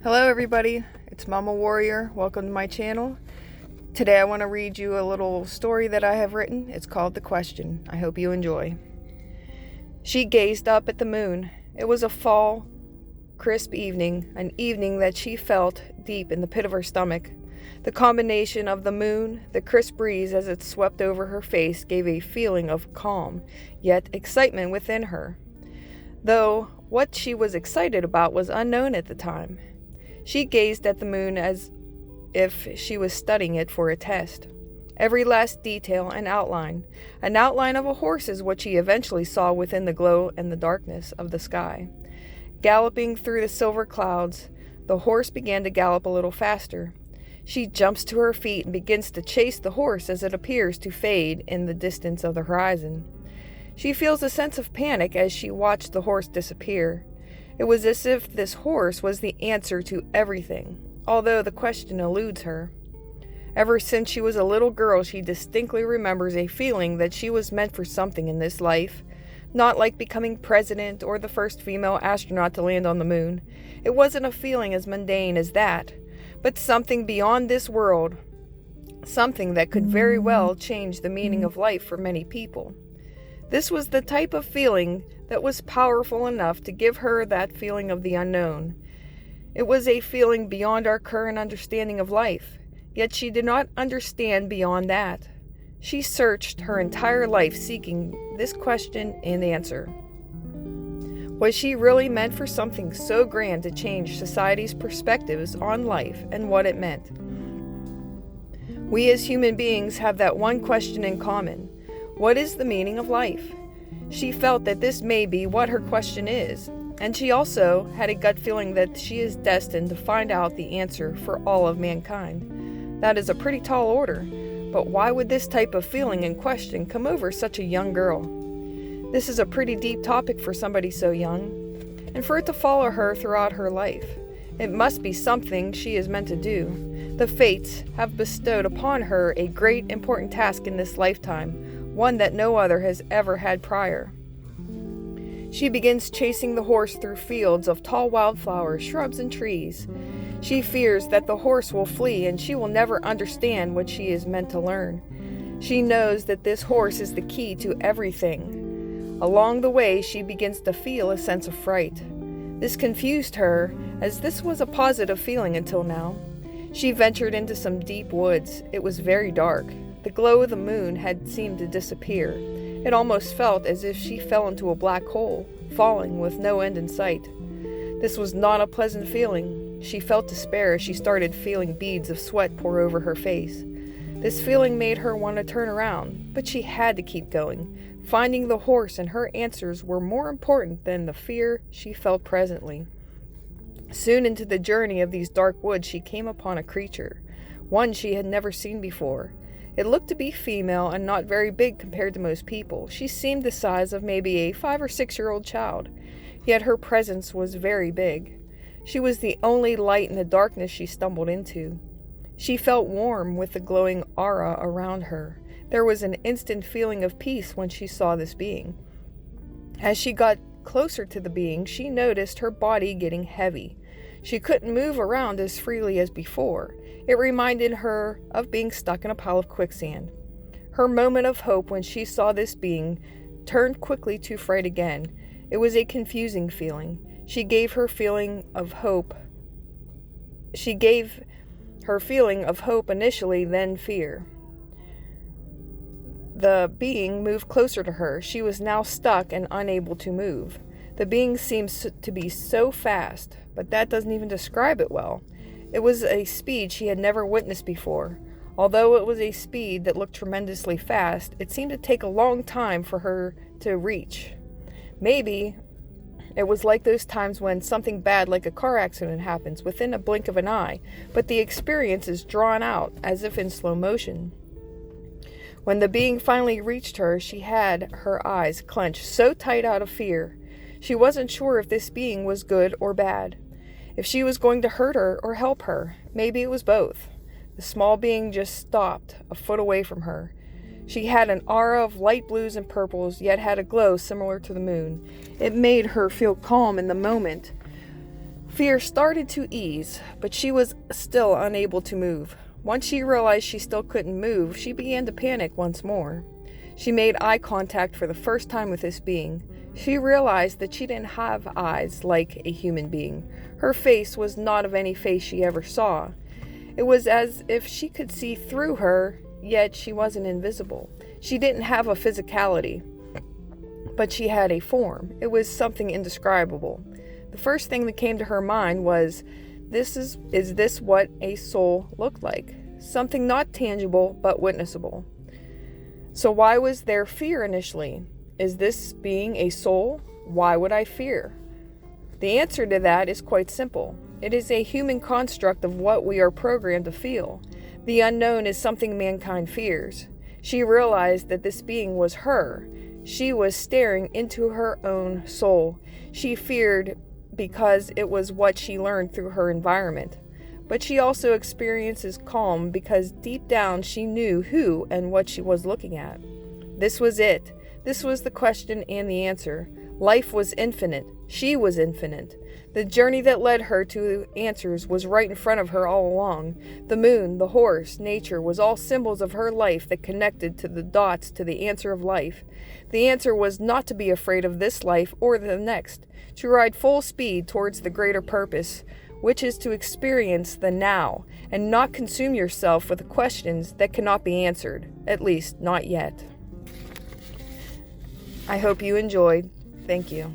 Hello everybody, it's Mama Warrior. Welcome to my channel. Today I want to read you a little story that I have written. It's called The Question. I hope you enjoy. She gazed up at the moon. It was a fall, crisp evening, an evening that she felt deep in the pit of her stomach. The combination of the moon, the crisp breeze as it swept over her face gave a feeling of calm, yet excitement within her. Though what she was excited about was unknown at the time. She gazed at the moon as if she was studying it for a test. Every last detail and outline. An outline of a horse is what she eventually saw within the glow and the darkness of the sky. Galloping through the silver clouds, the horse began to gallop a little faster. She jumps to her feet and begins to chase the horse as it appears to fade in the distance of the horizon. She feels a sense of panic as she watched the horse disappear. It was as if this horse was the answer to everything, although the question eludes her. Ever since she was a little girl, she distinctly remembers a feeling that she was meant for something in this life, not like becoming president or the first female astronaut to land on the moon. It wasn't a feeling as mundane as that, but something beyond this world, something that could very well change the meaning of life for many people. This was the type of feeling that was powerful enough to give her that feeling of the unknown. It was a feeling beyond our current understanding of life, yet she did not understand beyond that. She searched her entire life seeking this question and answer. Was she really meant for something so grand to change society's perspectives on life and what it meant? We as human beings have that one question in common. What is the meaning of life? She felt that this may be what her question is, and she also had a gut feeling that she is destined to find out the answer for all of mankind. That is a pretty tall order, but why would this type of feeling and question come over such a young girl? This is a pretty deep topic for somebody so young, and for it to follow her throughout her life. It must be something she is meant to do. The fates have bestowed upon her a great important task in this lifetime, one that no other has ever had prior. She begins chasing the horse through fields of tall wildflowers, shrubs, and trees. She fears that the horse will flee and she will never understand what she is meant to learn. She knows that this horse is the key to everything. Along the way, she begins to feel a sense of fright. This confused her, as this was a positive feeling until now. She ventured into some deep woods. It was very dark. The glow of the moon had seemed to disappear. It almost felt as if she fell into a black hole, falling with no end in sight. This was not a pleasant feeling. She felt despair as she started feeling beads of sweat pour over her face. This feeling made her want to turn around, but she had to keep going. Finding the horse and her answers were more important than the fear she felt presently. Soon into the journey of these dark woods, she came upon a creature, one she had never seen before. It looked to be female and not very big compared to most people. She seemed the size of maybe a 5 or 6-year-old child, yet her presence was very big. She was the only light in the darkness she stumbled into. She felt warm with the glowing aura around her. There was an instant feeling of peace when she saw this being. As she got closer to the being, she noticed her body getting heavy. She couldn't move around as freely as before. It reminded her of being stuck in a pile of quicksand. Her moment of hope when she saw this being turned quickly to fright again. It was a confusing feeling. She gave her feeling of hope initially, then fear. The being moved closer to her. She was now stuck and unable to move. The being seems to be so fast, but that doesn't even describe it well. It was a speed she had never witnessed before. Although it was a speed that looked tremendously fast, it seemed to take a long time for her to reach. Maybe it was like those times when something bad like a car accident happens within a blink of an eye, but the experience is drawn out as if in slow motion. When the being finally reached her, she had her eyes clenched so tight out of fear. She wasn't sure if this being was good or bad, if she was going to hurt her or help her. Maybe it was both. The small being just stopped a foot away from her. She had an aura of light blues and purples, yet had a glow similar to the moon. It made her feel calm in the moment Fear started to ease, but she was still unable to move. Once she realized she still couldn't move, she began to panic once more. She made eye contact for the first time with this being. She realized that she didn't have eyes like a human being. Her face was not of any face she ever saw. It was as if she could see through her, yet she wasn't invisible. She didn't have a physicality, but she had a form. It was something indescribable. The first thing that came to her mind was, is this what a soul looked like? Something not tangible, but witnessable. So why was there fear initially? Is this being a soul? Why would I fear? The answer to that is quite simple. It is a human construct of what we are programmed to feel. The unknown is something mankind fears. She realized that this being was her. She was staring into her own soul. She feared because it was what she learned through her environment. But she also experiences calm because deep down she knew who and what she was looking at. This was it. This was the question and the answer. Life was infinite. She was infinite. The journey that led her to answers was right in front of her all along. The moon, the horse, nature was all symbols of her life that connected to the dots to the answer of life. The answer was not to be afraid of this life or the next, to ride full speed towards the greater purpose, which is to experience the now and not consume yourself with questions that cannot be answered, at least not yet. I hope you enjoyed. Thank you.